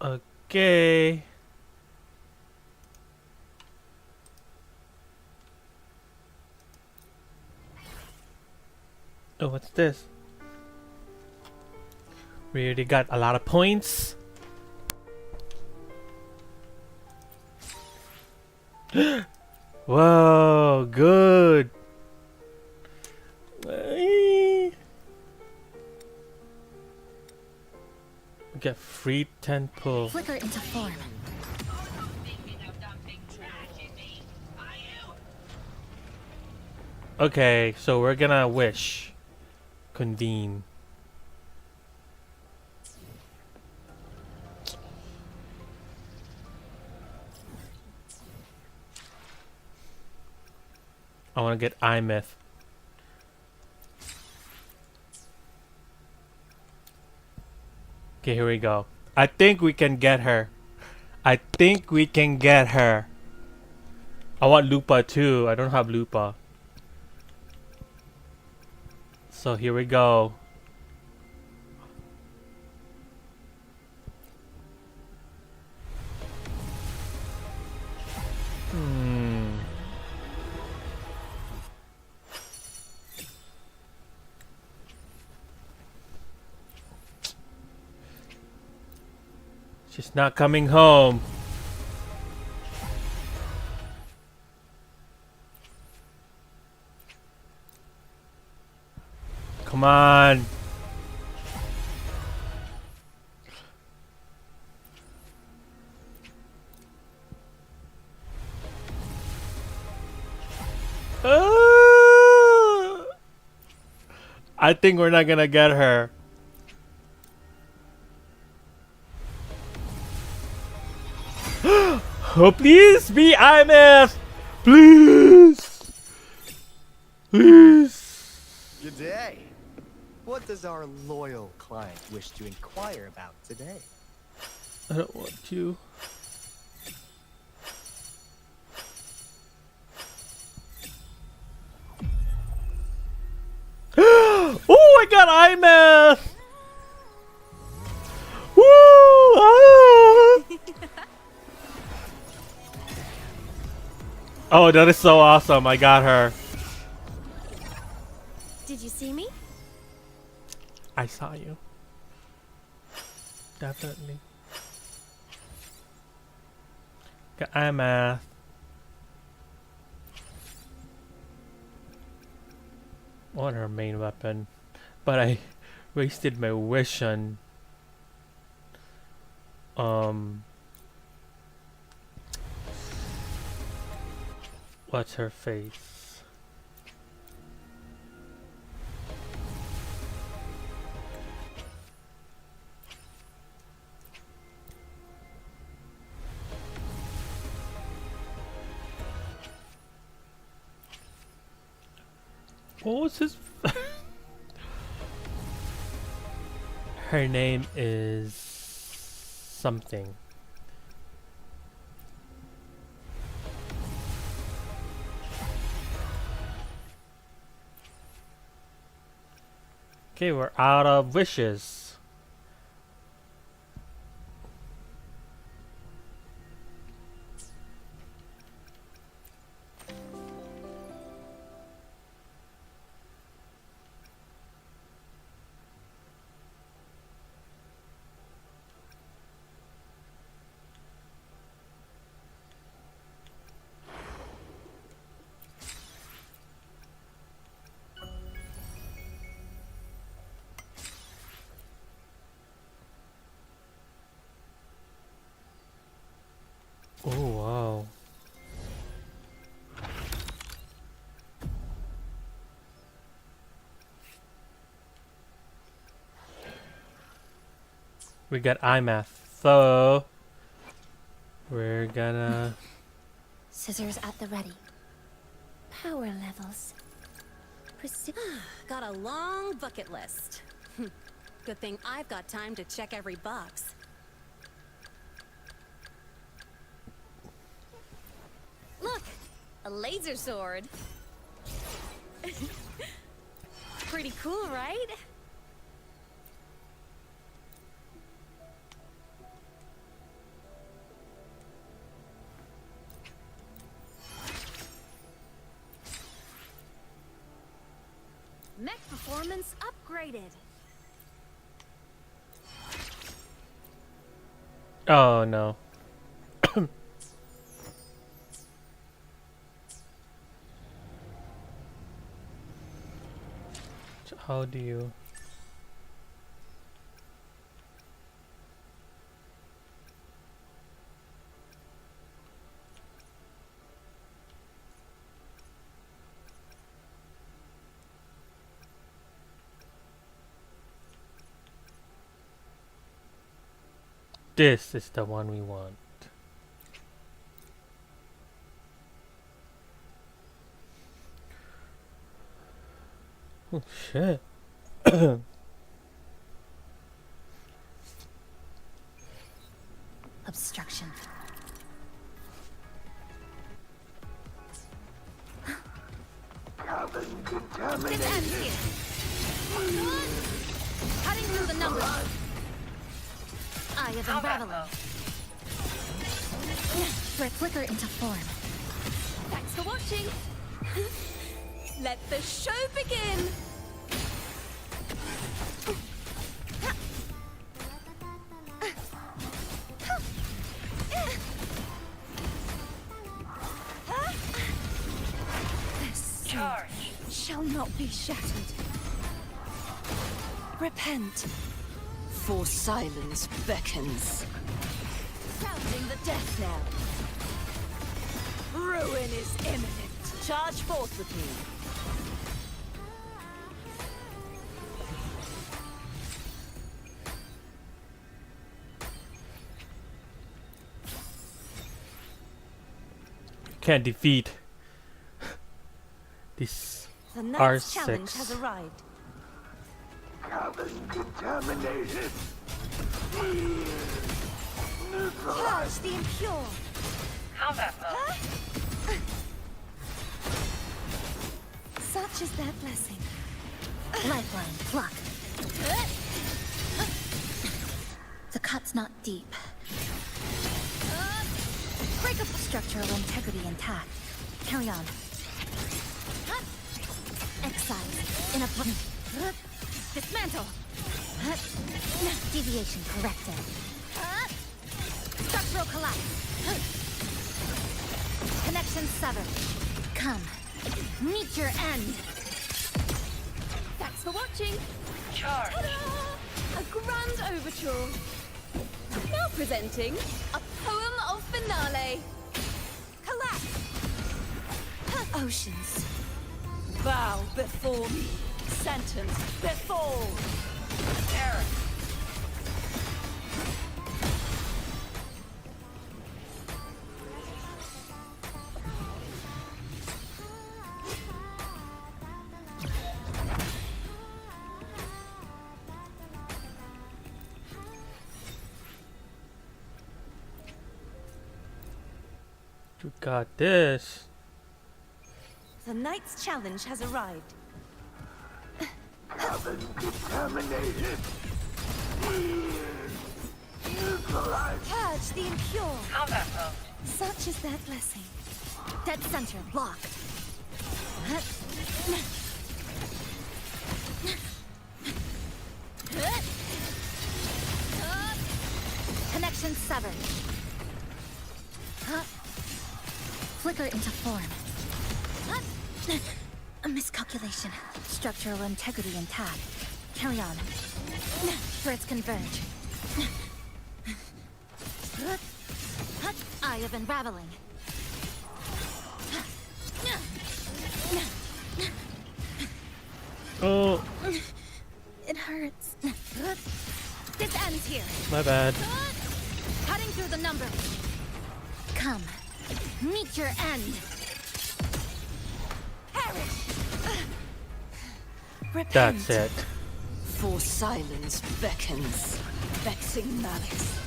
Okay. Oh, what's this? We already got a lot of points. Whoa, good. We get free 10 pull. Flicker into form. Okay, so we're gonna wish. Convene. I wanna get AEMETH. Okay, here we go. I think we can get her. I think we can get her. I want Lupa too. I don't have Lupa. So here we go. She's not coming home. Come on. I think we're not gonna get her. Oh, please be AEMETH! Please! Please! Good day. What does our loyal client wish to inquire about today? I don't want you. Oh, I got AEMETH! Woo! Ah! Oh, that is so awesome. I got her. Did you see me? I saw you. Definitely. Got AEMETH. On her main weapon. But I wasted my wish on what's her face? What was his her name is something. Okay, we're out of wishes. Oh wow. We got AEMETH, so we're gonna Scissors at the ready. Power levels. Got a long bucket list. Good thing I've got time to check every box. Look! A laser sword! Pretty cool, right? Performance upgraded. Oh no. So how do you? This is the one we want. Oh shit. Obstruction. This ends here. Cutting through the numbers. Eye of unraveling. Flicker into form. Thanks for watching. Let the show begin. This charge shall not be shattered. Repent. For silence beckons. Sounding the death knell. Ruin is imminent. Charge forth with me. Can't defeat this The R6. night's challenge has arrived. Contaminated. Purge the impure. Such is their blessing. Lifeline. Block. The cut's not deep. Break up structural integrity intact. Carry on. Excise. In a Dismantle. deviation corrected. Structural collapse. Connection severed. Come. Meet your end. Thanks for watching. Ta-da! A grand overture. Now presenting a poem of finale. Collapse. Oceans. Bow before me. Sentence before. Terror. You got this. The night's challenge has arrived. Contaminated. Purge the impure. Such is their blessing. Dead center blocked. Connection severed. Flicker into form. A miscalculation. Structural integrity intact. Carry on. Threads converge. Eye of unraveling. Oh, It hurts. This ends here. my bad. Cutting through the numbers. Come. Meet your end. Perish. Repent. That's it. For silence beckons. Vexing malice.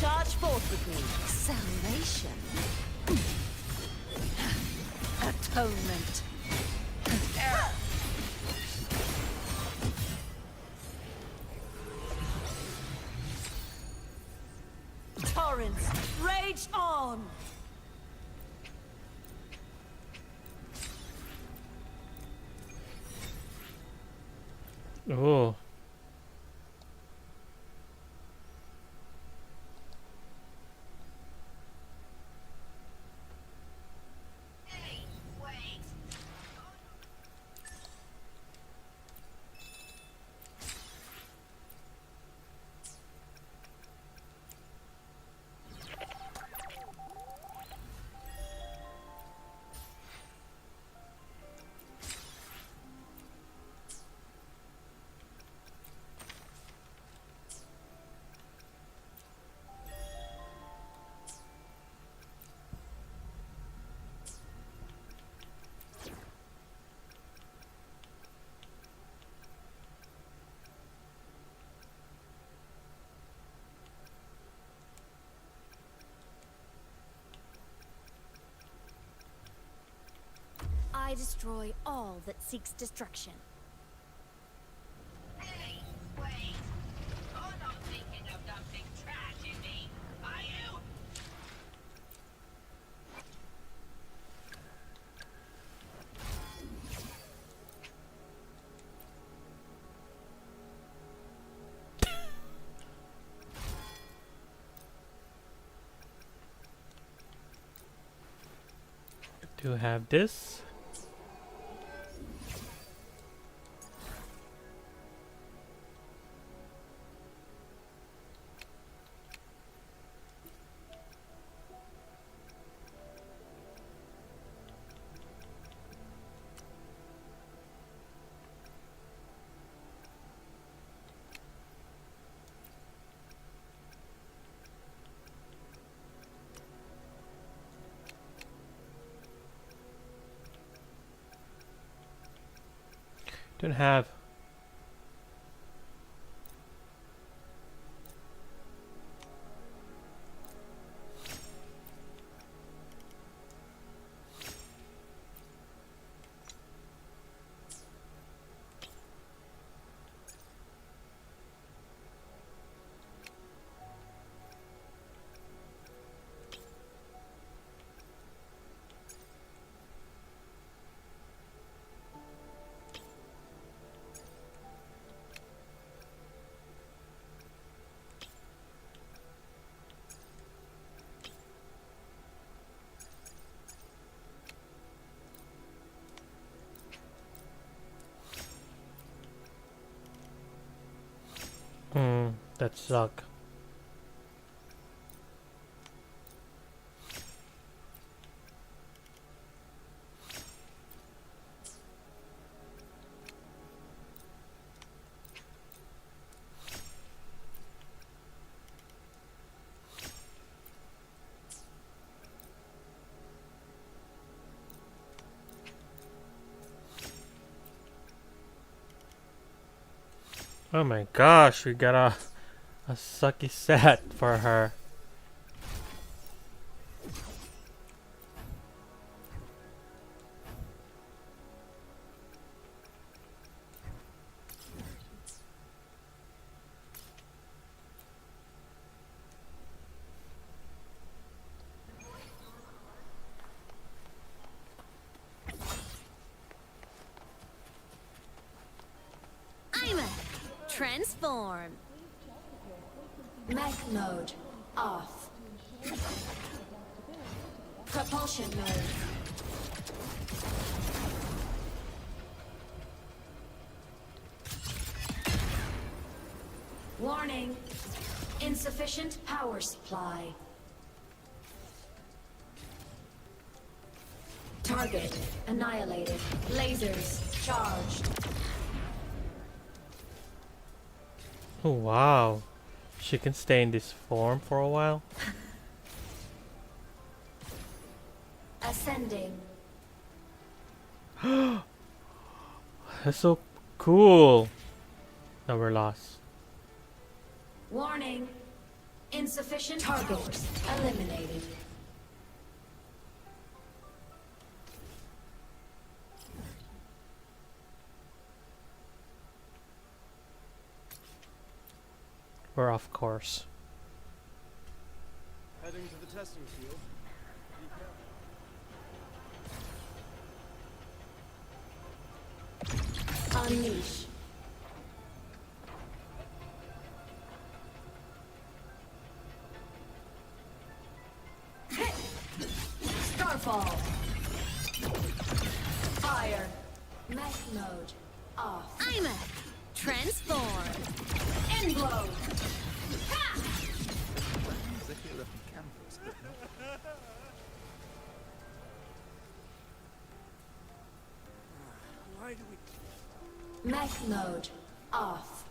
Charge forth with me. Salvation. Atonement. Torrents, rage on! Oh. I destroy all that seeks destruction. Hey, wait! You're not thinking of dumping trash in me, are you? Do have this. Don't have. That suck. Oh my gosh, we got a sucky set for her. AEMETH, transform. Mech mode off. Propulsion mode. Warning. Insufficient power supply. Target annihilated. Lasers charged. Oh wow. She can stay in this form for a while. Ascending. That's so cool. No, we're lost. Warning. Insufficient target eliminated. We're off course. Heading to the testing field. Be careful. Unleash. Waterfall. Fire. Mech mode. Off. AEMETH. Transform. End blow. Ha! It's a healer from campus, but not Mech mode. Off.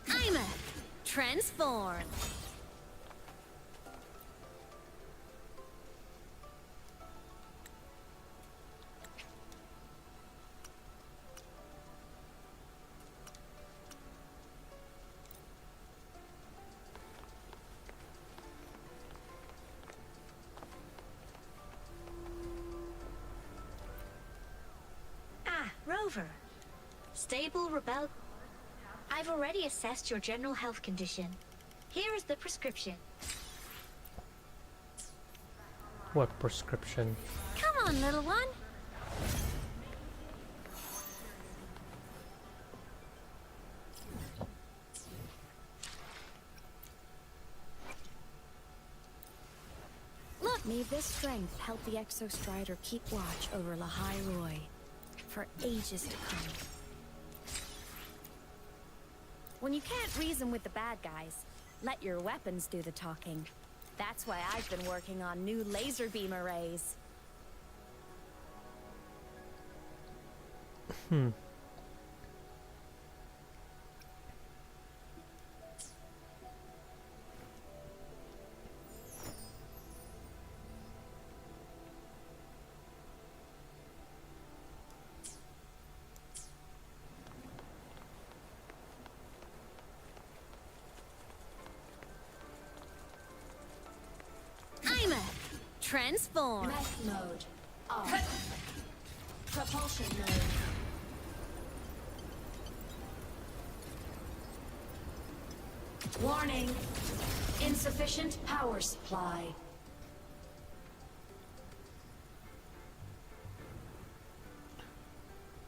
AEMETH. Transform. Ah, Rover. Stable rebel. I've already assessed your general health condition. Here is the prescription. What prescription? Come on, little one. Look, may this strength help the Exostrider keep watch over Lahai Roy for ages to come. When you can't reason with the bad guys, let your weapons do the talking. That's why I've been working on new laser beam arrays. AEMETH. Transform. Mech mode. Off. Propulsion mode. Warning. Insufficient power supply.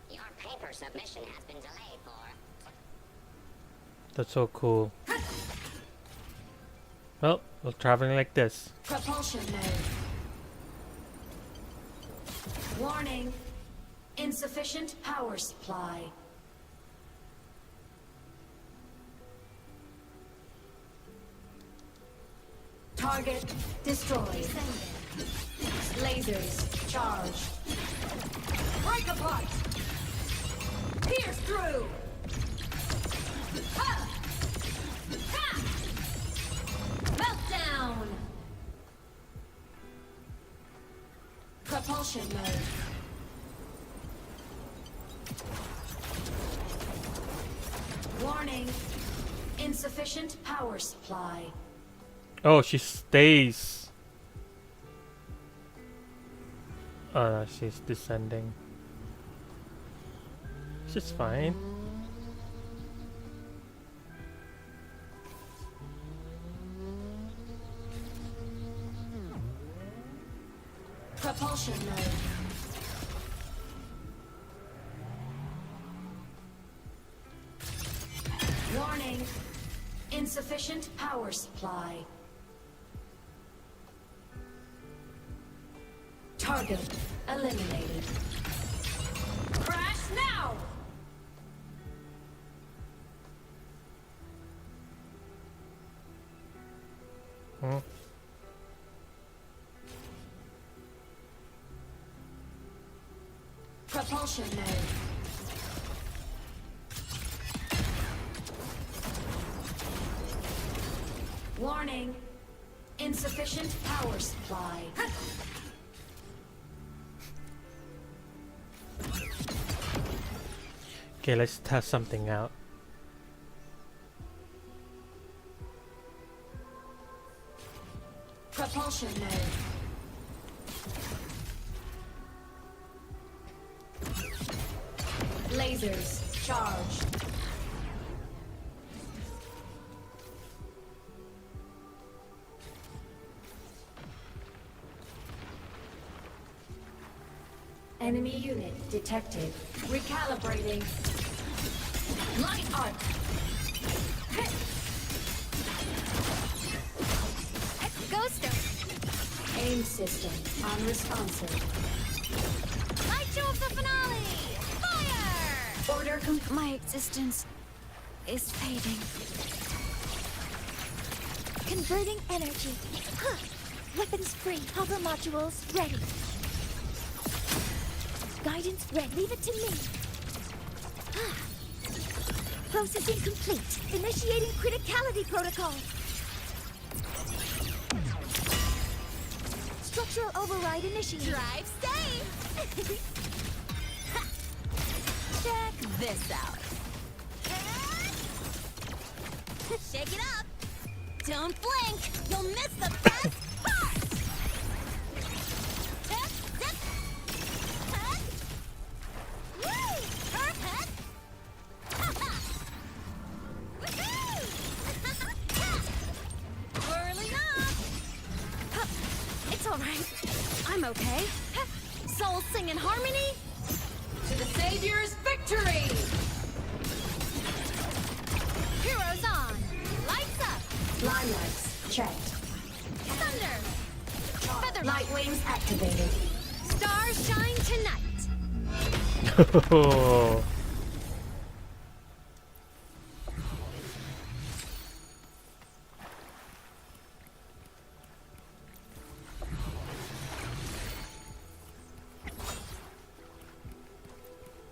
Your paper submission has been delayed for. That's so cool. Well, we're traveling like this. Propulsion mode. Warning. Insufficient power supply. Target destroyed. Lasers charged. Break apart. Pierce through. Ha! Ha! Meltdown. Propulsion mode. Warning. Insufficient power supply. Oh, she stays. Oh no, she's descending. She's fine. Propulsion mode. Warning. Insufficient power supply. Target eliminated. Crash now! Hmm. Propulsion mode. Warning. Insufficient power supply. Okay, let's test something out. Propulsion mode. Lasers charged. Enemy unit detected. Recalibrating. Light arc. Ghoster. Aim system unresponsive. Light show of the finale! Fire! Order My existence is fading. Converting energy. Huh. Weapons free. Hover modules ready. Guidance ready. Leave it to me. Ah. Processing complete. Initiating criticality protocol. Structural override initiated. Drive safe! Check this out. Shake it up! Don't blink! You'll miss the best part! Zip, zip. Hug. Woo! Perfect! Woohoo! Whirling up! It's alright. I'm okay. Soul sing in harmony. to the Savior's victory! Heroes on! Lights up! Limelights checked. Thunder! Feather Light wings activated. Stars shine tonight!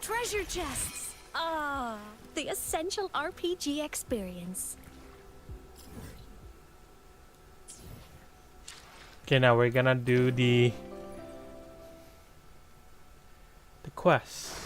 Treasure chests! Ah, the essential RPG experience. Okay, now we're gonna do the quest.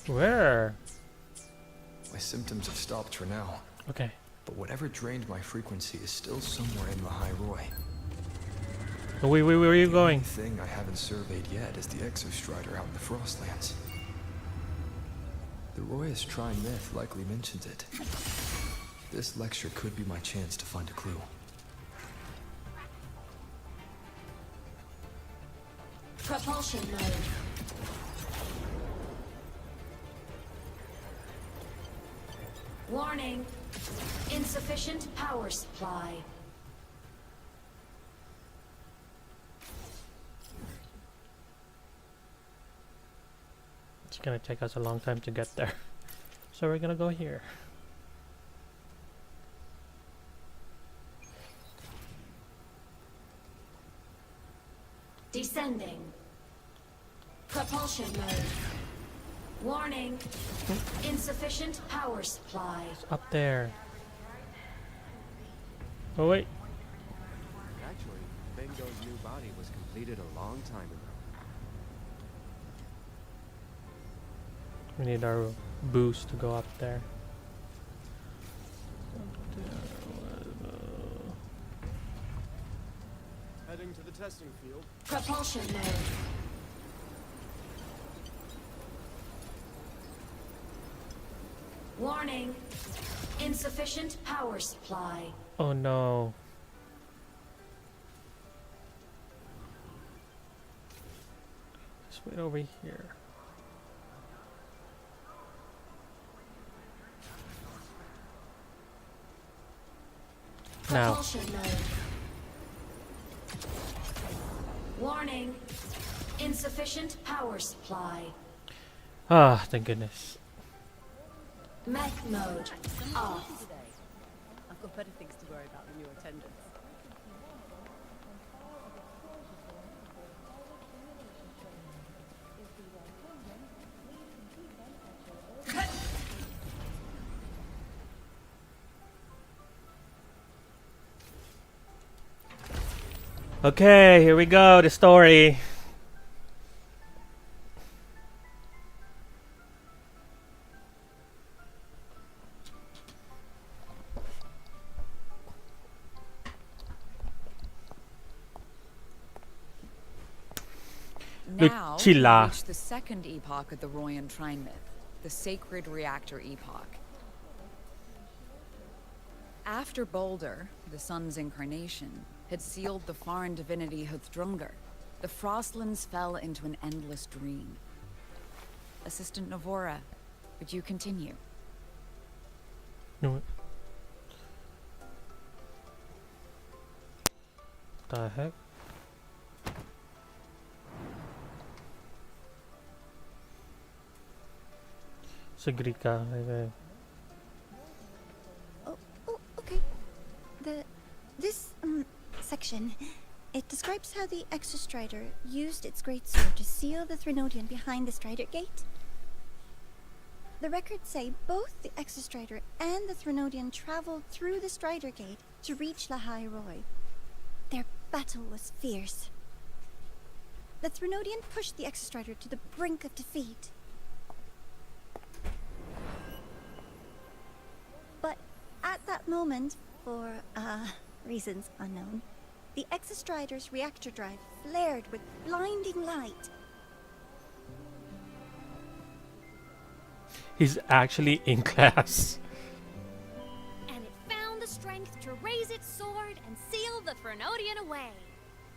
Where? My symptoms have stopped for now, Okay. but whatever drained my frequency is still somewhere in the High Roy. Oh, wait, where are you The only going? thing I haven't surveyed yet is the Exostrider out in the Frostlands. The Roy's Myth likely mentions it. This lecture could be my chance to find a clue. Propulsion mode. Warning. Insufficient power supply. It's gonna take us a long time to get there. So we're gonna go here. Descending. Propulsion mode. Warning. Insufficient power supply. It's up there. Oh wait. Actually, Bingo's new body was completed a long time ago. We need our boost to go up there. Heading to the testing field. Propulsion mode. Warning. Insufficient power supply. Oh no. Just wait over here. Now. Propulsion mode. Warning. Insufficient power supply. Ah, thank goodness. Mech mode. Off. I've got better things to worry about than your attendance. Okay, here we go, the story. Chila. reached the second epoch of the Royan Trine myth, the Sacred Reactor Epoch. After Boulder, the sun's incarnation, had sealed the foreign divinity Huthdrungar, the Frostlands fell into an endless dream. Assistant Navora, would you continue? No. The heck? Sigrika. Okay. Oh, okay. This section, it describes how the Exostrider used its greatsword to seal the Threnodian behind the Strider Gate. The records say both the Exostrider and the Threnodian traveled through the Strider Gate to reach Lahai Roy. Their battle was fierce. The Threnodian pushed the Exostrider to the brink of defeat. But at that moment, for reasons unknown, the Exostrider's reactor drive flared with blinding light. He's actually in class. And it found the strength to raise its sword and seal the Threnodian away.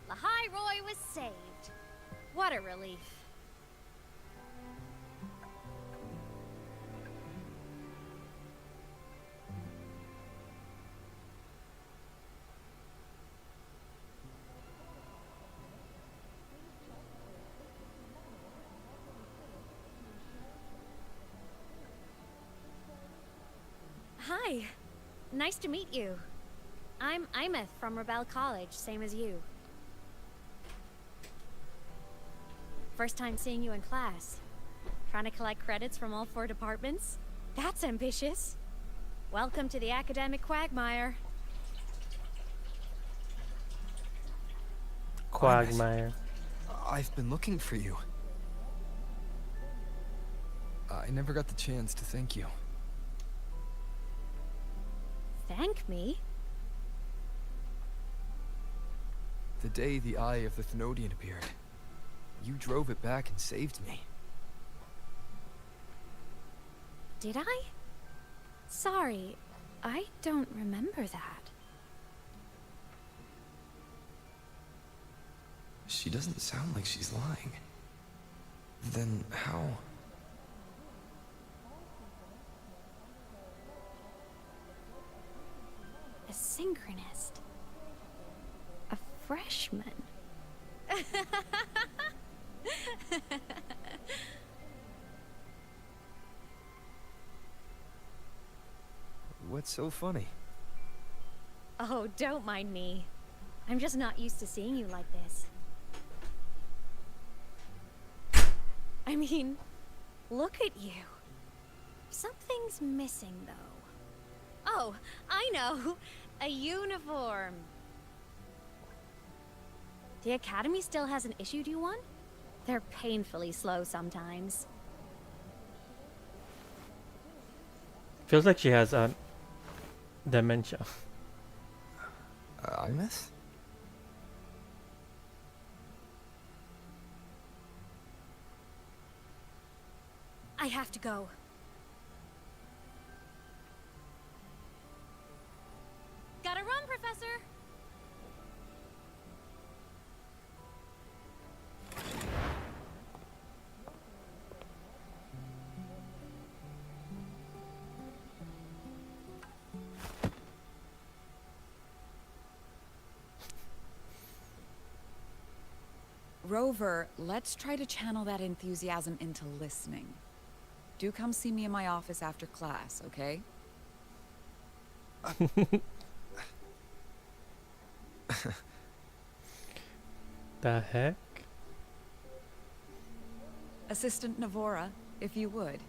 Lahai Roy was saved. What a relief. Hi. Nice to meet you. I'm AEMETH from Rebel College, same as you. First time seeing you in class. Trying to collect credits from all 4 departments? That's ambitious. Welcome to the academic quagmire. Quagmire. I've been looking for you. I never got the chance to thank you. Thank me? The day the Eye of the Thenodian appeared, you drove it back and saved me. Did I? Sorry, I don't remember that. She doesn't sound like she's lying. Then how? A synchronist. A freshman. What's so funny? Oh, don't mind me. I'm just not used to seeing you like this. I mean, look at you. Something's missing, though. Oh, I know. A uniform. The Academy still hasn't issued you one? They're painfully slow sometimes. Feels like she has dementia. AEMETH? I have to go. Gotta run, Professor! Rover, let's try to channel that enthusiasm into listening. Do come see me in my office after class, okay? The heck? Assistant Navora, if you would.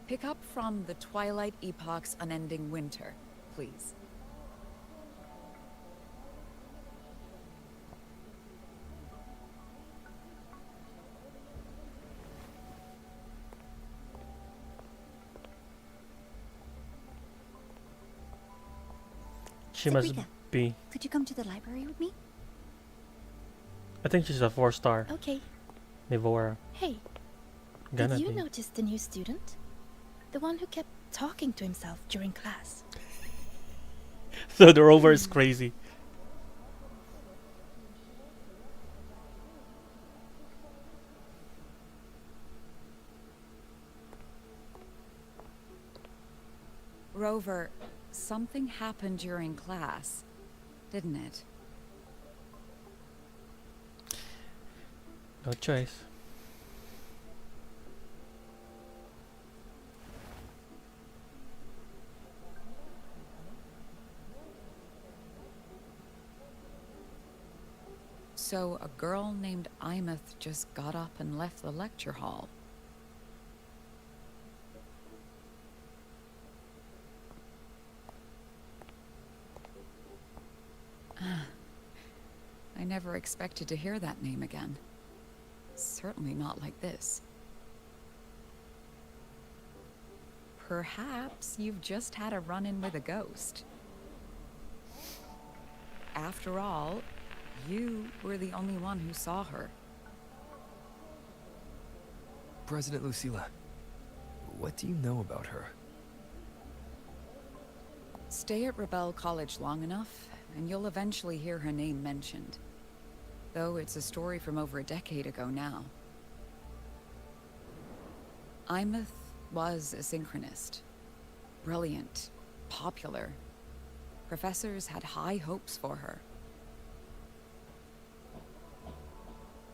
Pick up from the Twilight Epoch's Unending Winter, please. She must Sabrina, be. could you come to the library with me? I think she's a 4-star. Okay. Nivora. Hey, Gonna did you be. notice the new student? The one who kept talking to himself during class. So the rover is crazy. Rover, something happened during class, didn't it? No choice. So a girl named AEMETH just got up and left the lecture hall. I never expected to hear that name again. Certainly not like this. Perhaps you've just had a run-in with a ghost. After all, you were the only one who saw her. President Lucilla, what do you know about her? Stay at Rebel College long enough, and you'll eventually hear her name mentioned. Though it's a story from over a decade ago now. AEMETH was a synchronist. Brilliant, popular. Professors had high hopes for her.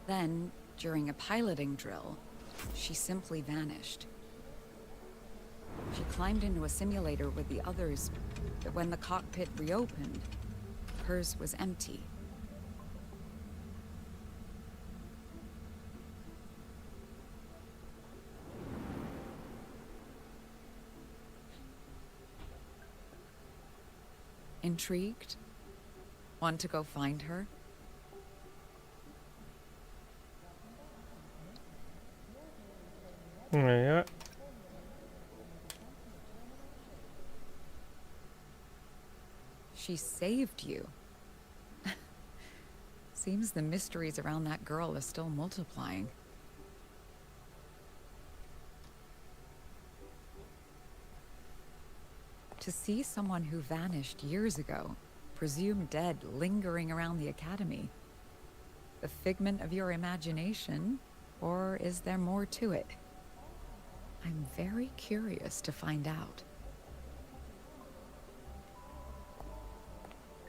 Then, during a piloting drill, she simply vanished. She climbed into a simulator with the others, but when the cockpit reopened, hers was empty. Intrigued? Want to go find her? Yeah. She saved you. Seems the mysteries around that girl are still multiplying. To see someone who vanished years ago, presumed dead, lingering around the academy. The figment of your imagination, or is there more to it? I'm very curious to find out.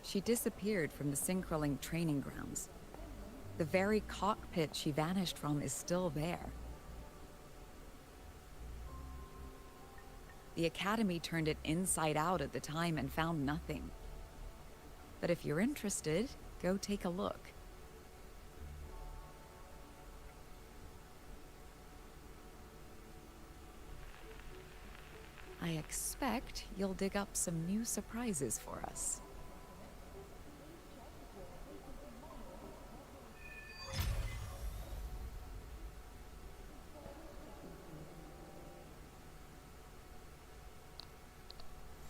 She disappeared from the Synchroling training grounds. The very cockpit she vanished from is still there. The Academy turned it inside out at the time and found nothing. But if you're interested, go take a look. I expect you'll dig up some new surprises for us.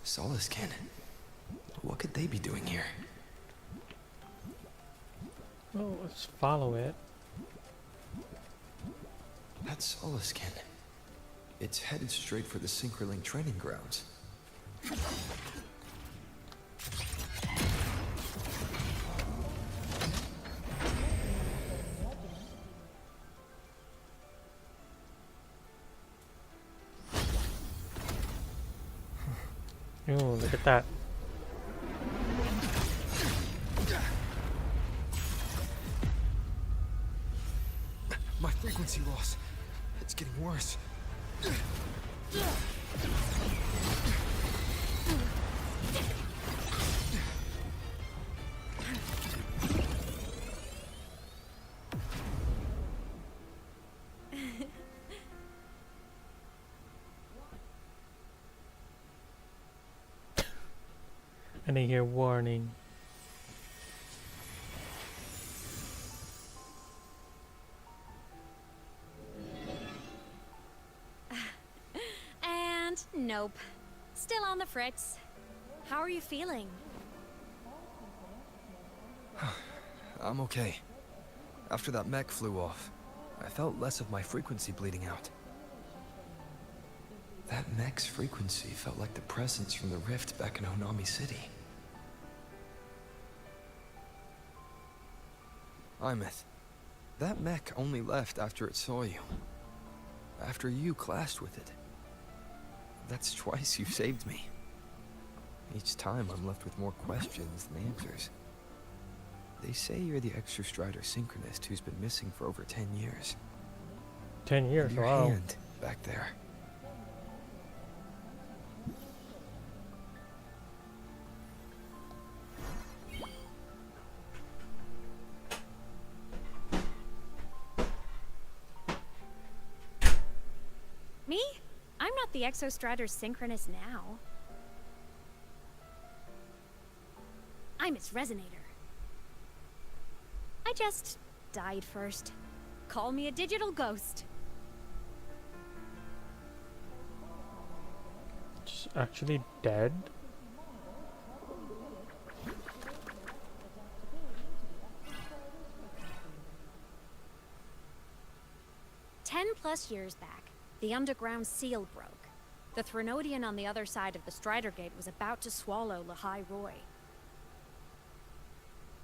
Solaskin. What could they be doing here? Oh, let's follow it. That's Solaskin. It's headed straight for the Synchroling training grounds. Oh, look at that. My frequency loss. It's getting worse. And I hear warning. And nope. Still on the fritz. How are you feeling? I'm okay. After that mech flew off, I felt less of my frequency bleeding out. That mech's frequency felt like the presence from the rift back in Honami City. AEMETH, that mech only left after it saw you. After you clashed with it. That's twice you saved me. Each time I'm left with more questions than answers. They say you're the Extra Strider Synchronist who's been missing for over 10 years. 10 years, Your wow. hand back there. Me? I'm not the Exostrider Synchronist now. I'm its Resonator. I just died first. Call me a digital ghost. It's actually dead? 10+ years back, the underground seal broke. The Threnodian on the other side of the Strider Gate was about to swallow Lahai Roy.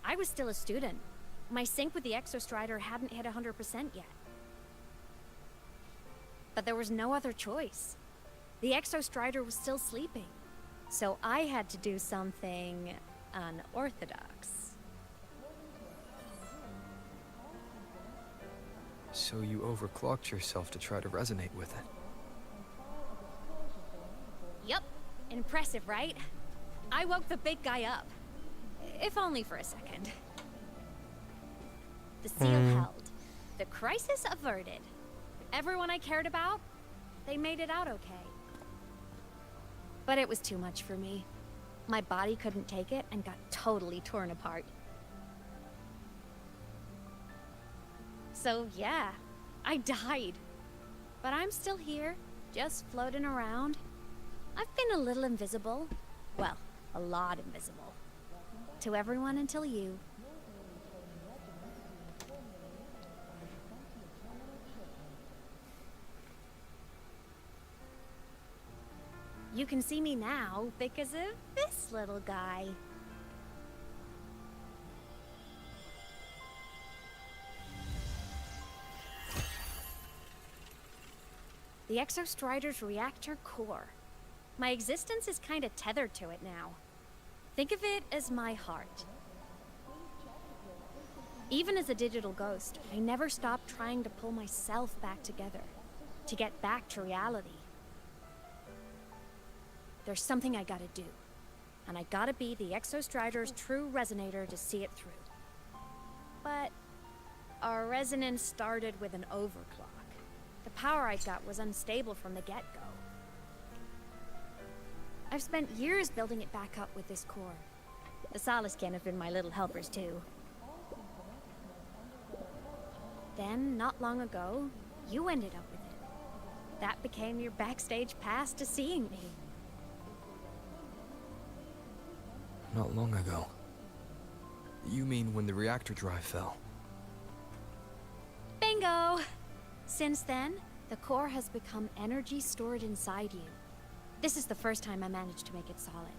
I was still a student. My sync with the Exostrider hadn't hit 100% yet. But there was no other choice. The Exostrider was still sleeping. So I had to do something unorthodox. So you overclocked yourself to try to resonate with it. Yup. Impressive, right? I woke the big guy up. If only for a second. The seal held. The crisis averted. Everyone I cared about, they made it out okay. But it was too much for me. My body couldn't take it and got totally torn apart. So yeah, I died. But I'm still here, just floating around. I've been a little invisible. Well, a lot invisible. To everyone until you. You can see me now because of this little guy. The Exostrider's reactor core. My existence is kind of tethered to it now. Think of it as my heart. Even as a digital ghost, I never stopped trying to pull myself back together, to get back to reality. There's something I gotta do, and I gotta be the Exostrider's true resonator to see it through. But our resonance started with an overclock. The power I got was unstable from the get-go. I've spent years building it back up with this core. The Solaskin have been my little helpers too. Then, not long ago, you ended up with it. That became your backstage pass to seeing me. Not long ago. You mean when the reactor drive fell? Bingo! Since then, the core has become energy stored inside you. This is the first time I managed to make it solid.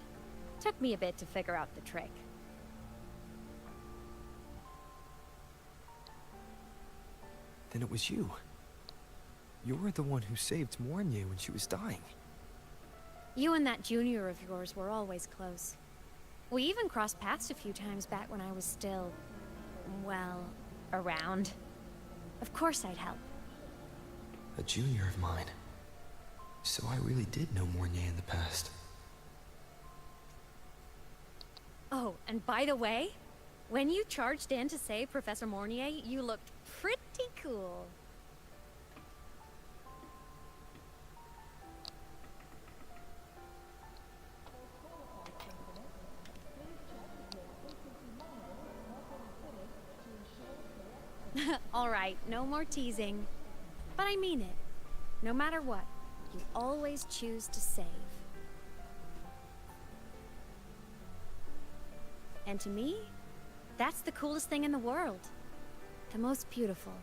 Took me a bit to figure out the trick. Then it was you. You were the one who saved Mornye when she was dying. You and that junior of yours were always close. We even crossed paths a few times back when I was still, well, around. Of course I'd help. A junior of mine. So I really did know Mornye in the past. Oh, and by the way, when you charged in to save Professor Mornye, you looked pretty cool. All right, no more teasing. But I mean it. No matter what, you always choose to save. And to me, that's the coolest thing in the world. The most beautiful.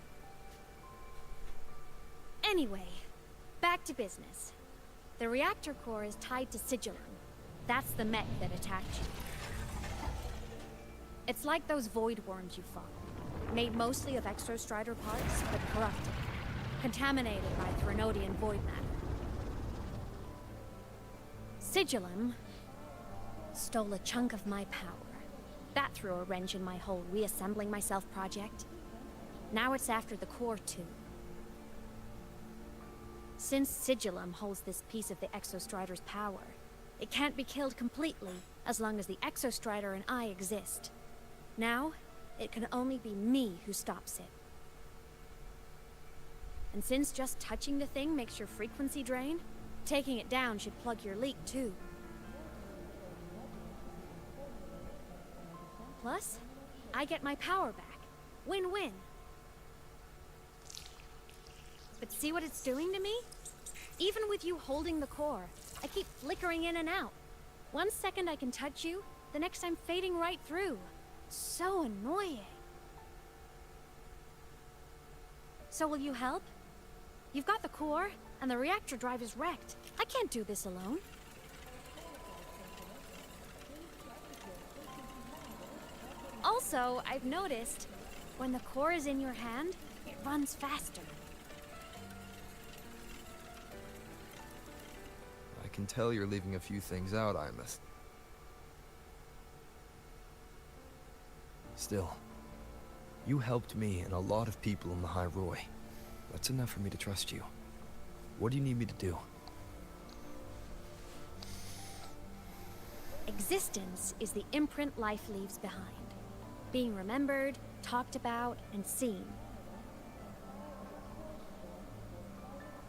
Anyway, back to business. The reactor core is tied to Sigillum. That's the mech that attacked you. It's like those void worms you fought. Made mostly of Exostrider parts, but corrupted. Contaminated by Threnodian void matter. Sigillum stole a chunk of my power. That threw a wrench in my whole reassembling myself project. Now it's after the core too. Since Sigillum holds this piece of the Exostrider's power, it can't be killed completely as long as the Exostrider and I exist. Now, it can only be me who stops it. And since just touching the thing makes your frequency drain, taking it down should plug your leak too. Plus, I get my power back. Win-win. But see what it's doing to me? Even with you holding the core, I keep flickering in and out. 1 second I can touch you, the next I'm fading right through. So annoying. So will you help? You've got the core, and the reactor drive is wrecked. I can't do this alone. Also, I've noticed, when the core is in your hand, it runs faster. I can tell you're leaving a few things out, AEMETH. Still, you helped me and a lot of people in the High Roy. That's enough for me to trust you. What do you need me to do? Existence is the imprint life leaves behind. Being remembered, talked about, and seen.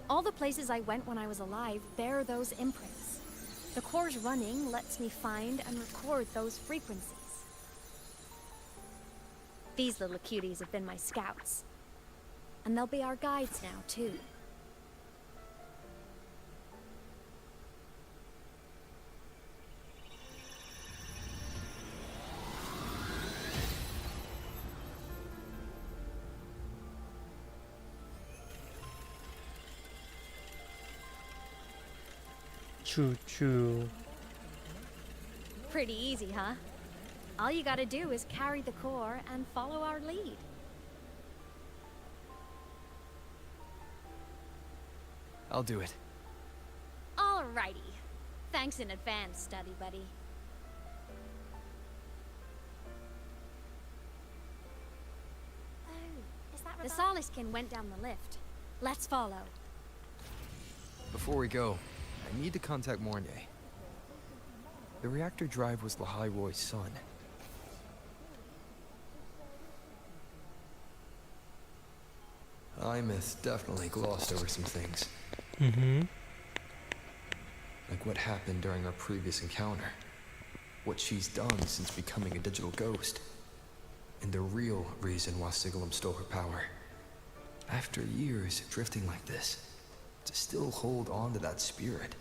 All the places I went when I was alive bear those imprints. The core's running lets me find and record those frequencies. These little cuties have been my scouts. And they'll be our guides now, too. Choo-choo. Pretty easy, huh? All you gotta do is carry the core and follow our lead. I'll do it. Alrighty. Thanks in advance, study buddy. Oh, is that The Soliskin went down the lift. Let's follow. Before we go, I need to contact Mornier. The reactor drive was High Roy's son. AEMETH definitely glossed over some things. Mm-hmm. Like what happened during our previous encounter. What she's done since becoming a digital ghost. And the real reason why Sigillum stole her power. After years drifting like this, to still hold on to that spirit.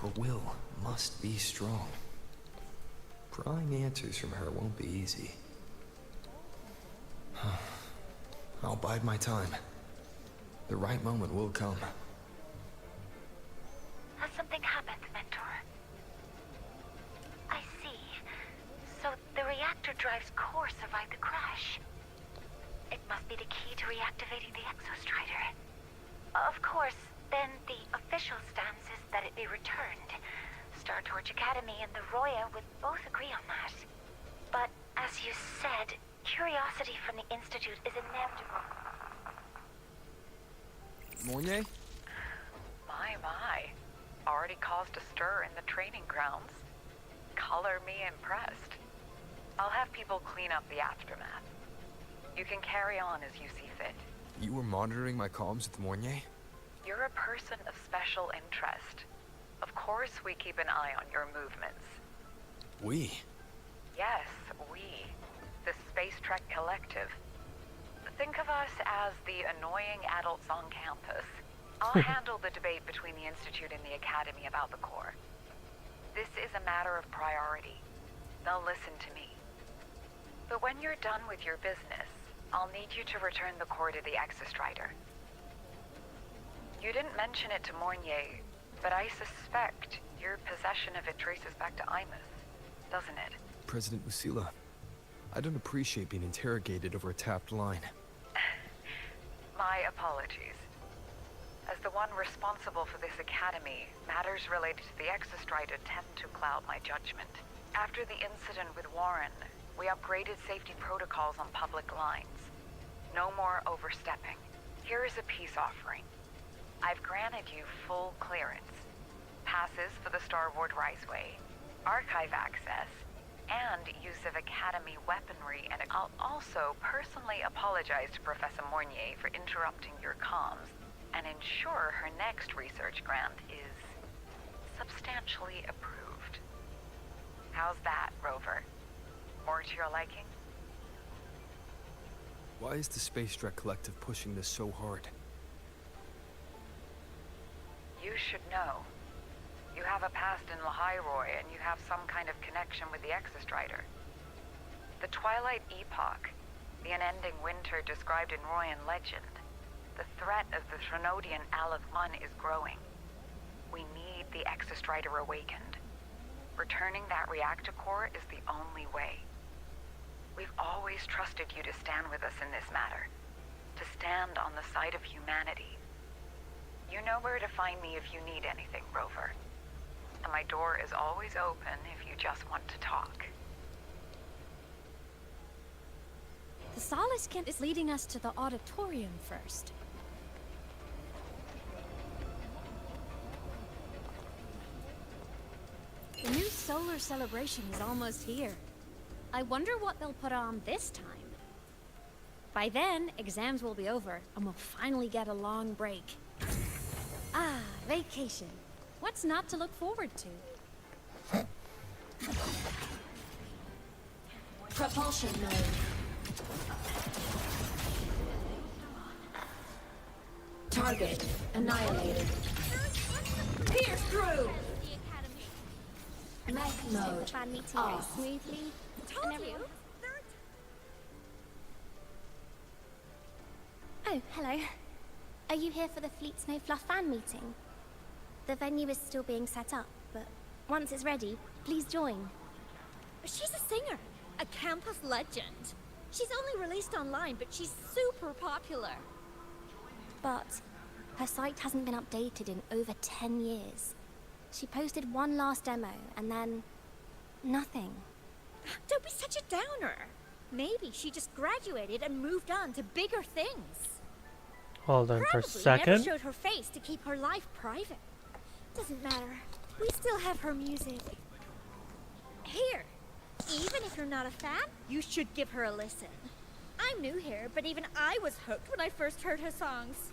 Her will must be strong. Prying answers from her won't be easy. I'll bide my time. The right moment will come. Has something happened, Mentor? I see. So the reactor drive's core survived the crash. It must be the key to reactivating the Exostrider. Of course, then the official stance is that it be returned. Star Torch Academy and the Roya would both agree on that. But, as you said, curiosity from the Institute is inevitable. Mornier? My. Already caused a stir in the training grounds. Color me impressed. I'll have people clean up the aftermath. You can carry on as you see fit. You were monitoring my comms with Mornier? You're a person of special interest. Of course we keep an eye on your movements. We? Yes, we. The Space Trek Collective. Think of us as the annoying adults on campus. I'll handle the debate between the Institute and the Academy about the core. This is a matter of priority. They'll listen to me. But when you're done with your business, I'll need you to return the core to the Exostrider. You didn't mention it to Mornier, but I suspect your possession of it traces back to AEMETH, doesn't it? President Lucilla, I don't appreciate being interrogated over a tapped line. My apologies. As the one responsible for this academy, matters related to the Exostrider tend to cloud my judgment. After the incident with Warren, we upgraded safety protocols on public lines. No more overstepping. Here is a peace offering. I've granted you full clearance, passes for the Starboard Riseway, archive access, and use of Academy weaponry, and I'll also personally apologize to Professor Mornier for interrupting your comms and ensure her next research grant is substantially approved. How's that, Rover? More to your liking? Why is the Space Trek Collective pushing this so hard? You should know. You have a past in Lahiroy, and you have some kind of connection with the Exostrider. The Twilight Epoch, the unending winter described in Royan legend, the threat of the Trinodian Aleph 1 is growing. We need the Exostrider awakened. Returning that reactor core is the only way. We've always trusted you to stand with us in this matter, to stand on the side of humanity. You know where to find me if you need anything, Rover. And my door is always open if you just want to talk. The Solace Camp is leading us to the auditorium first. The new solar celebration is almost here. I wonder what they'll put on this time. By then, exams will be over, and we'll finally get a long break. Ah, vacation. What's not to look forward to? Propulsion mode. Target annihilated. Pierce through. Mech mode. Fan meeting very smoothly. Told you. Oh, hello. Are you here for the Fleet Snow Fluff fan meeting? The venue is still being set up, but once it's ready, please join. She's a singer, a campus legend. She's only released online, but she's super popular. But her site hasn't been updated in over 10 years. She posted one last demo, and then nothing. Don't be such a downer. Maybe she just graduated and moved on to bigger things. Hold on for a Probably second. never showed her face to keep her life private. Doesn't matter. We still have her music. Here, even if you're not a fan, you should give her a listen. I'm new here, but even I was hooked when I first heard her songs.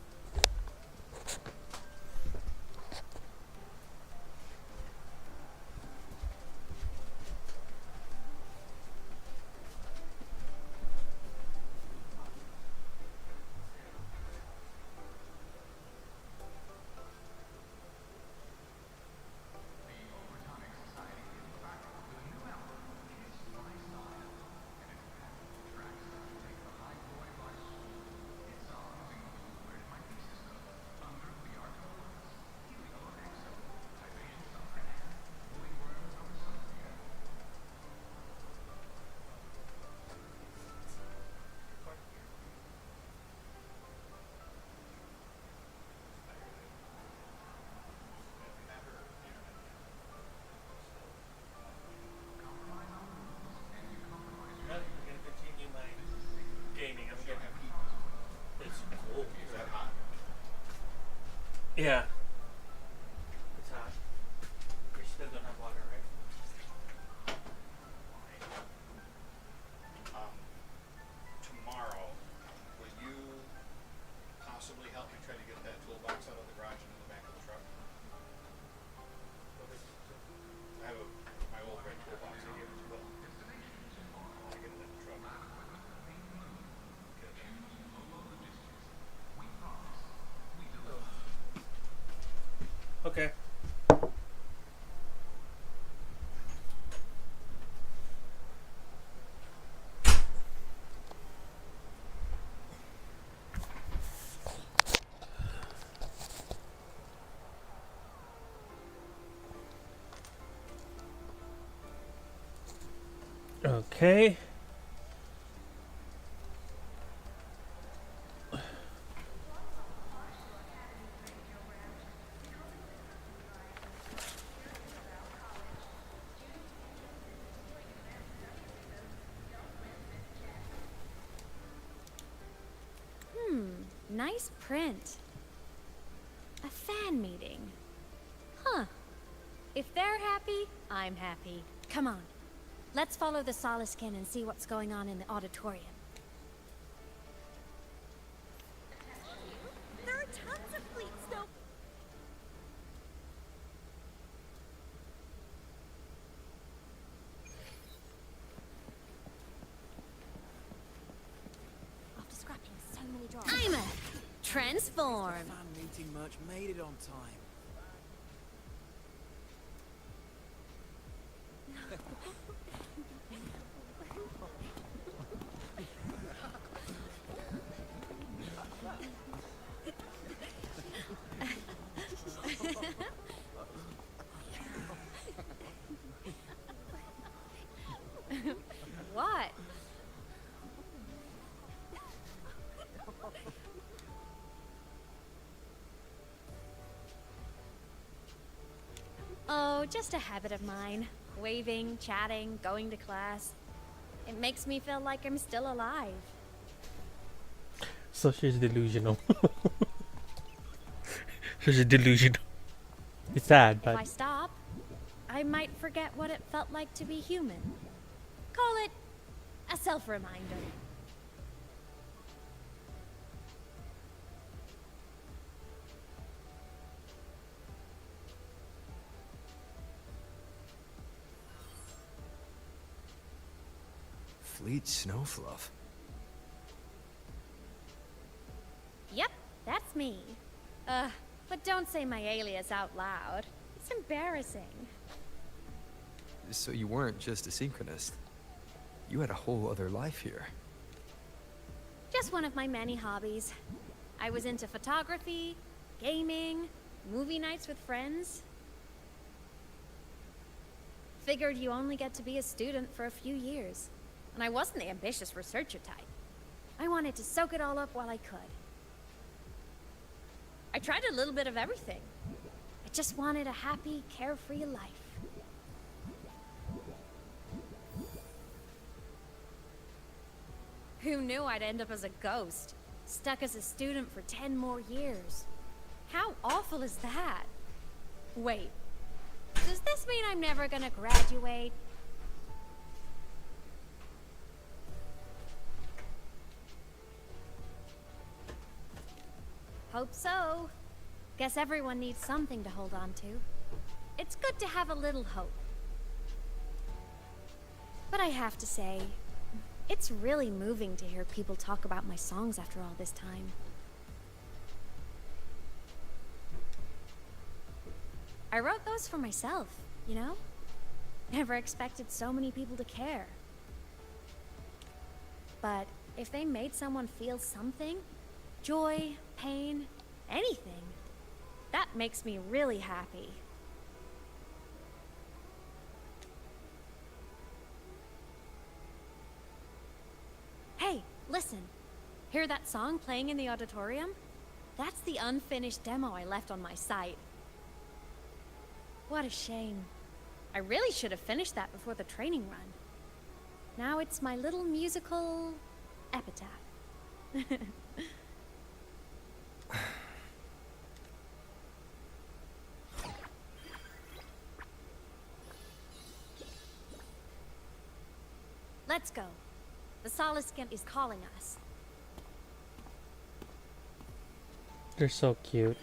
Yeah. It's hot. We still don't have water, right? Tomorrow, will you possibly help me try to get that toolbox out of the garage and in the back of the truck? I have my old red toolbox I gave it to Will. I get it in the truck. Okay. Nice print. A fan meeting. Huh. If they're happy, I'm happy. Come on. Let's follow the Soliskin and see what's going on in the auditorium. There are tons of fleets, though. After scrapping so many drops. AEMETH! Transform! Fan meeting merch made it on time. What? Oh, just a habit of mine. Waving, chatting, going to class. It makes me feel like I'm still alive. So she's delusional. She's delusional. It's sad, If I but stop, I might forget what it felt like to be human. Call it a self-reminder. Fleet Snowfluff. Yep, that's me. But don't say my alias out loud. It's embarrassing. So you weren't just a synchronist. You had a whole other life here. Just one of my many hobbies. I was into photography, gaming, movie nights with friends. Figured you only get to be a student for a few years. And I wasn't the ambitious researcher type. I wanted to soak it all up while I could. I tried a little bit of everything. I just wanted a happy, carefree life. Who knew I'd end up as a ghost, stuck as a student for 10 more years? How awful is that? Wait, does this mean I'm never gonna graduate? Hope so. Guess everyone needs something to hold on to. It's good to have a little hope. But I have to say, it's really moving to hear people talk about my songs after all this time. I wrote those for myself, you know? Never expected so many people to care. But if they made someone feel something, joy, pain, anything, that makes me really happy. Hey, listen. Hear that song playing in the auditorium? That's the unfinished demo I left on my site. What a shame. I really should have finished that before the training run. Now it's my little musical epitaph. Let's go. The Soliskin is calling us. they're so cute.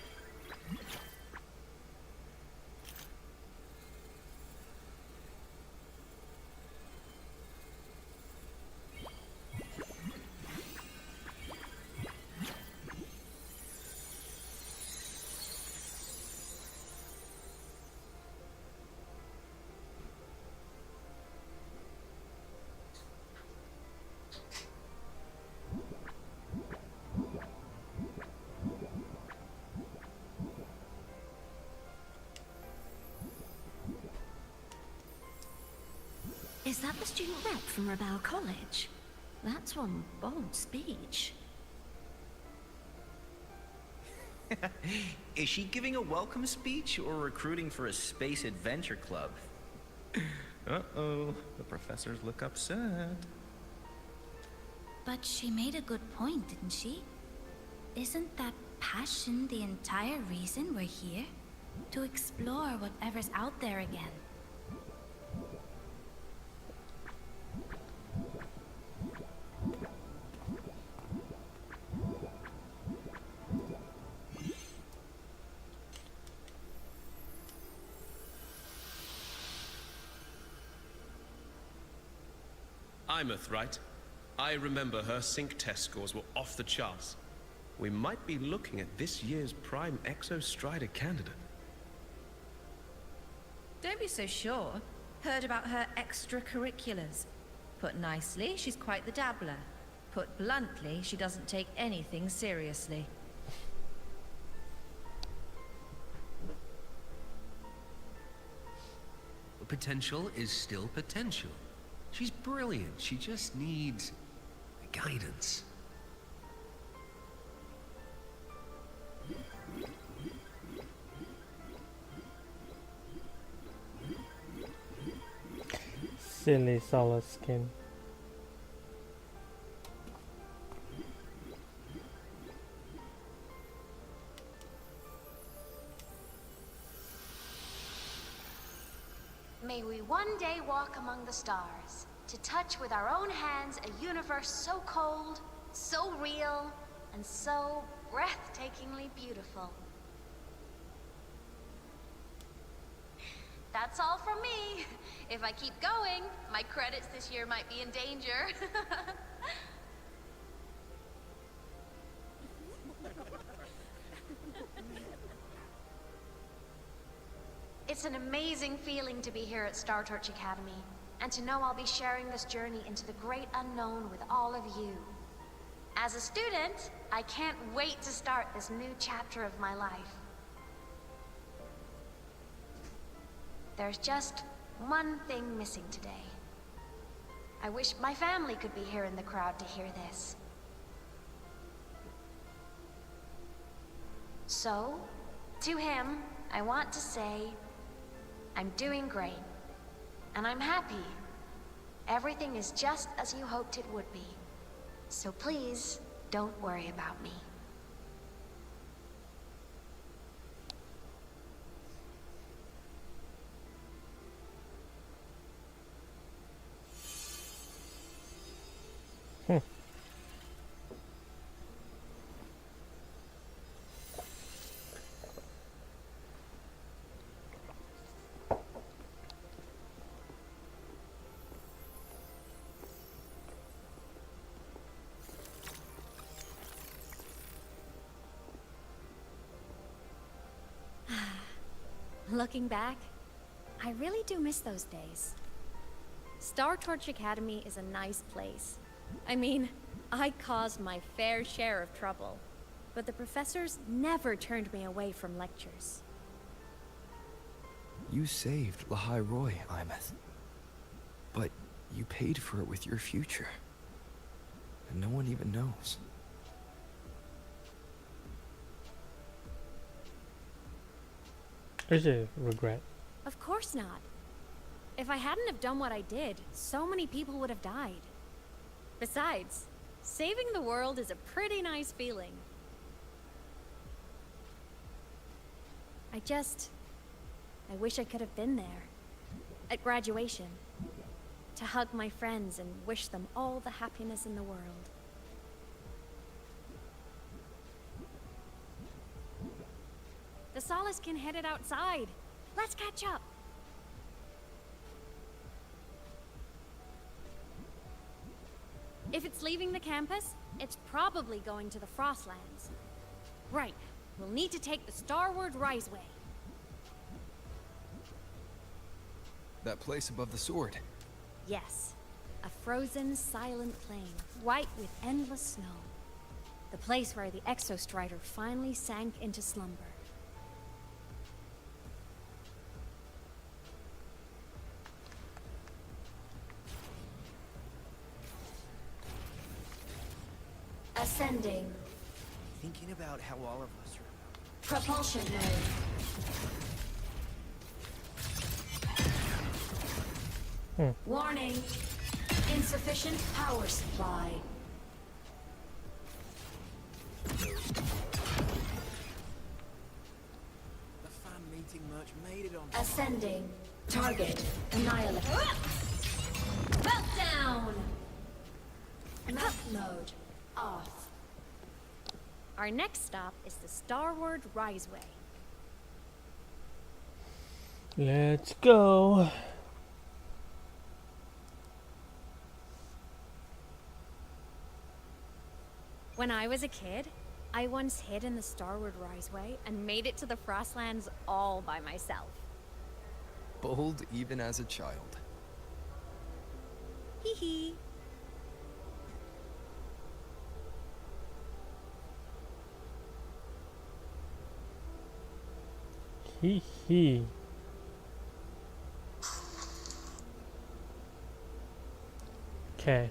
Was that the student rep from Rebel College? That's one bold speech. Is she giving a welcome speech or recruiting for a space adventure club? Uh-oh, the professors look upset. But she made a good point, didn't she? Isn't that passion the entire reason we're here? To explore whatever's out there again. AEMETH, right? I remember her sync test scores were off the charts. We might be looking at this year's prime Exostrider candidate. Don't be so sure. Heard about her extracurriculars. Put nicely, she's quite the dabbler. Put bluntly, she doesn't take anything seriously. Potential is still potential. She's brilliant. She just needs guidance. Silly solid skin. May we one day walk among the stars, to touch with our own hands a universe so cold, so real, and so breathtakingly beautiful. That's all from me. If I keep going, my credits this year might be in danger. It's an amazing feeling to be here at Star Torch Academy, and to know I'll be sharing this journey into the great unknown with all of you. As a student, I can't wait to start this new chapter of my life. There's just one thing missing today. I wish my family could be here in the crowd to hear this. So, to him, I want to say, I'm doing great, and I'm happy. Everything is just as you hoped it would be. So please, don't worry about me. Looking back, I really do miss those days. Star Torch Academy is a nice place. I mean, I caused my fair share of trouble, but the professors never turned me away from lectures. You saved Lahai Roy, AEMETH. But you paid for it with your future. And no one even knows. There's a regret. Of course not. If I hadn't have done what I did, so many people would have died. Besides, saving the world is a pretty nice feeling. I wish I could have been there. At graduation. To hug my friends and wish them all the happiness in the world. The Solace can headed outside. Let's catch up. If it's leaving the campus, it's probably going to the Frostlands. Right. We'll need to take the Starward Riseway. That place above the sword. Yes. A frozen, silent plain, white with endless snow. The place where the Exostrider finally sank into slumber. Ascending. Thinking about how all of us are. Propulsion mode. Warning. Insufficient power supply. The fan meeting merch made it on time. Ascending. Target annihilated. Meltdown. Map mode off. Our next stop is the Starward Riseway. Let's go. When I was a kid, I once hid in the Starward Riseway and made it to the Frostlands all by myself. Bold even as a child. Hee hee. Hee hee. Okay.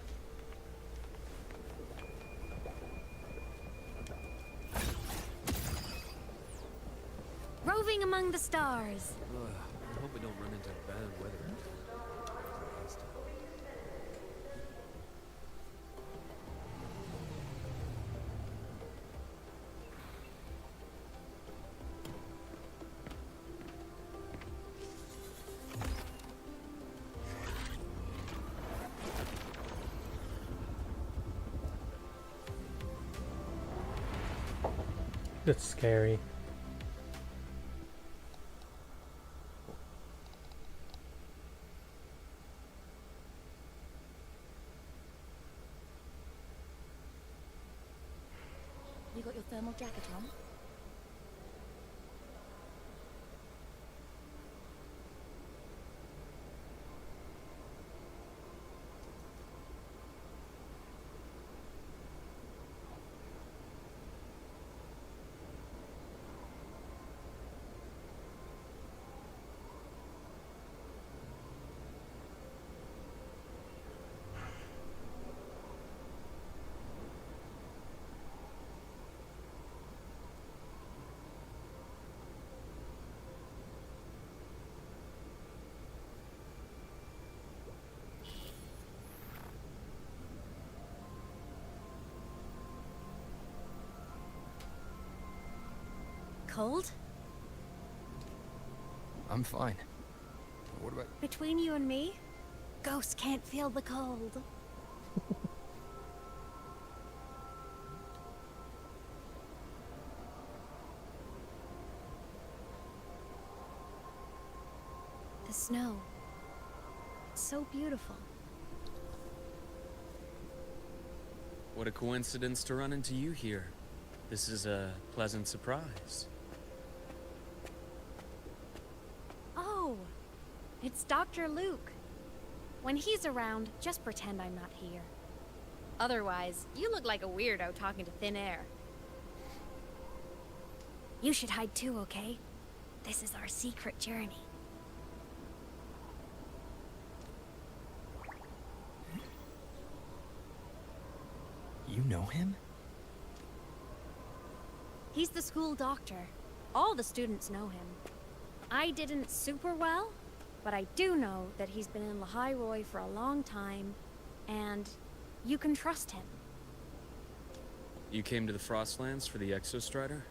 Roving among the stars. I hope we don't run into bad weather. That's scary. You got your thermal jacket on? Cold? I'm fine. What about... Between you and me, ghosts can't feel the cold. The snow. It's so beautiful. What a coincidence to run into you here. This is a pleasant surprise. Oh, it's Dr. Luke. When he's around, just pretend I'm not here. Otherwise, you look like a weirdo talking to thin air. You should hide too, okay? This is our secret journey. You know him? He's the school doctor. All the students know him. I didn't super well, but I do know that he's been in Lehigh Roy for a long time, and you can trust him. You came to the Frostlands for the Exostrider?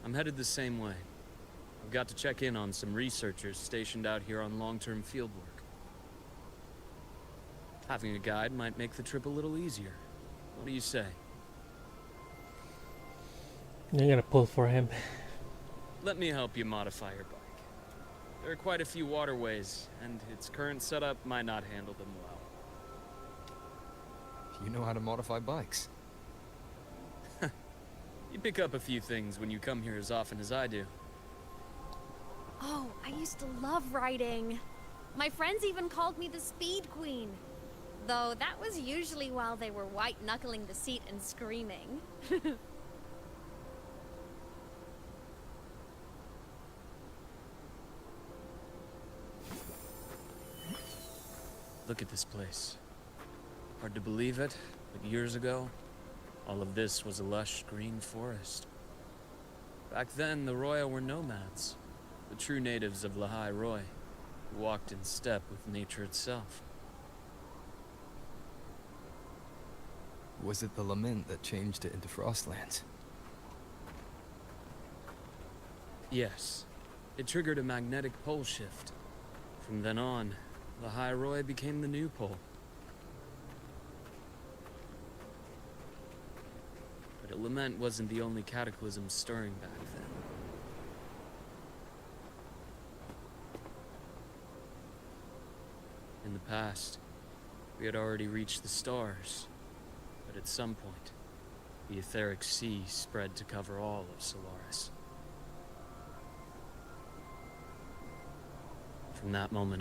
I'm headed the same way. I've got to check in on some researchers stationed out here on long-term fieldwork. Having a guide might make the trip a little easier. What do you say? You're gonna pull for him. Let me help you modify your bike. There are quite a few waterways, and its current setup might not handle them well. You know how to modify bikes. You pick up a few things when you come here as often as I do. Oh, I used to love riding. My friends even called me the Speed Queen. Though that was usually while they were white-knuckling the seat and screaming. Look at this place. Hard to believe it, but years ago, all of this was a lush green forest. Back then, the Roya were nomads, the true natives of Lahai Roy, who walked in step with nature itself. Was it the lament that changed it into Frostlands? Yes. It triggered a magnetic pole shift. From then on, Lahai Roy became the new pole. But a lament wasn't the only cataclysm stirring back then. In the past, we had already reached the stars, but at some point, the etheric sea spread to cover all of Solaris. From that moment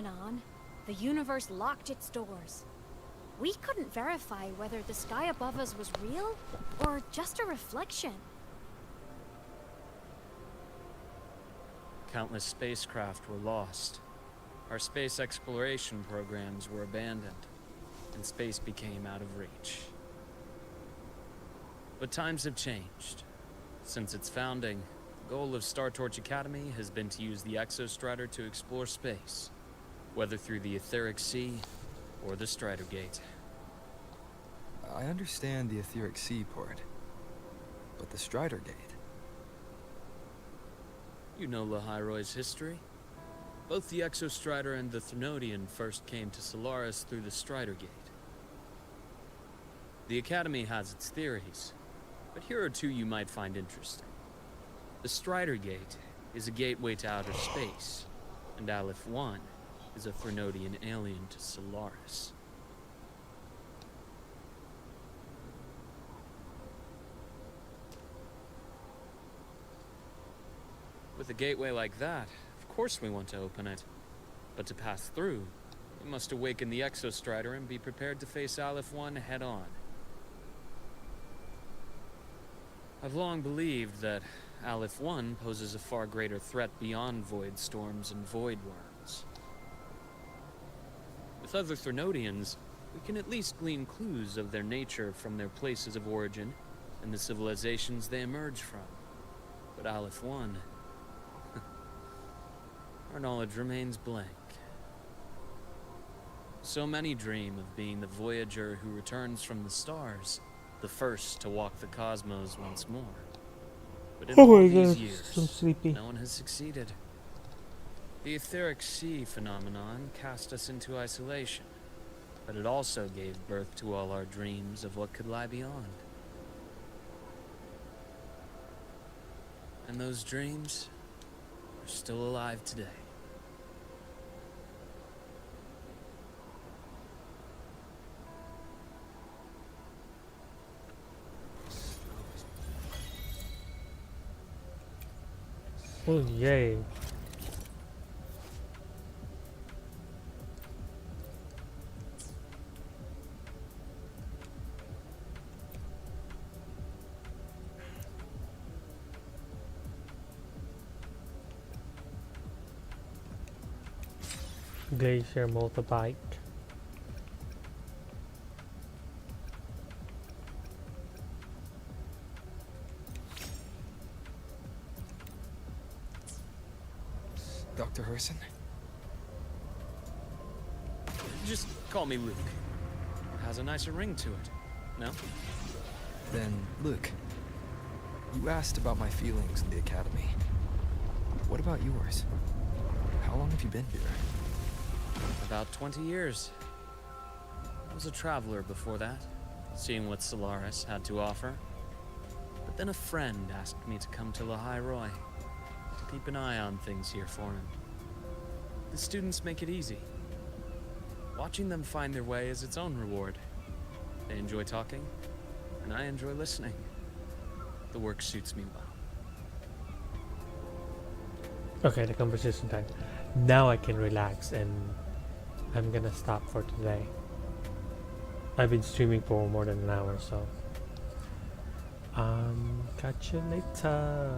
on, the universe locked its doors. We couldn't verify whether the sky above us was real or just a reflection. countless spacecraft were lost. Our space exploration programs were abandoned, and space became out of reach. But times have changed. Since its founding, the goal of Star Torch Academy has been to use the Exostrider to explore space, whether through the Etheric Sea or the Strider Gate. I understand the Etheric Sea part, but the Strider Gate? You know Lahai Roy's history. Both the Exostrider and the Thrunodian first came to Solaris through the Strider Gate. The Academy has its theories, but here are two you might find interesting. The Strider Gate is a gateway to outer space, and Aleph 1 is a Thrunodian alien to Solaris. With a gateway like that, of course we want to open it. But to pass through, we must awaken the Exostrider and be prepared to face Aleph 1 head-on. I've long believed that Aleph 1 poses a far greater threat beyond void storms and void worms. With other Thrunodians, we can at least glean clues of their nature from their places of origin and the civilizations they emerge from. But Aleph 1... our knowledge remains blank. So many dream of being the Voyager who returns from the stars, the first to walk the cosmos once more. But in all these years, no one has succeeded. The Etheric Sea phenomenon cast us into isolation, but it also gave birth to all our dreams of what could lie beyond. And those dreams are still alive today. Oh, yay. Glacier motorbike. Dr. Herson? Just call me Luke. It has a nicer ring to it, no? Then, Luke, you asked about my feelings in the Academy. What about yours? How long have you been here? About 20 years. I was a traveler before that, seeing what Solaris had to offer. But then a friend asked me to come to Lahai Roy, to keep an eye on things here for him. The students make it easy. Watching them find their way is its own reward. They enjoy talking, and I enjoy listening. The work suits me well. Okay, the conversation time. Now I can relax and I'm gonna stop for today. I've been streaming for more than an hour, so catch you later.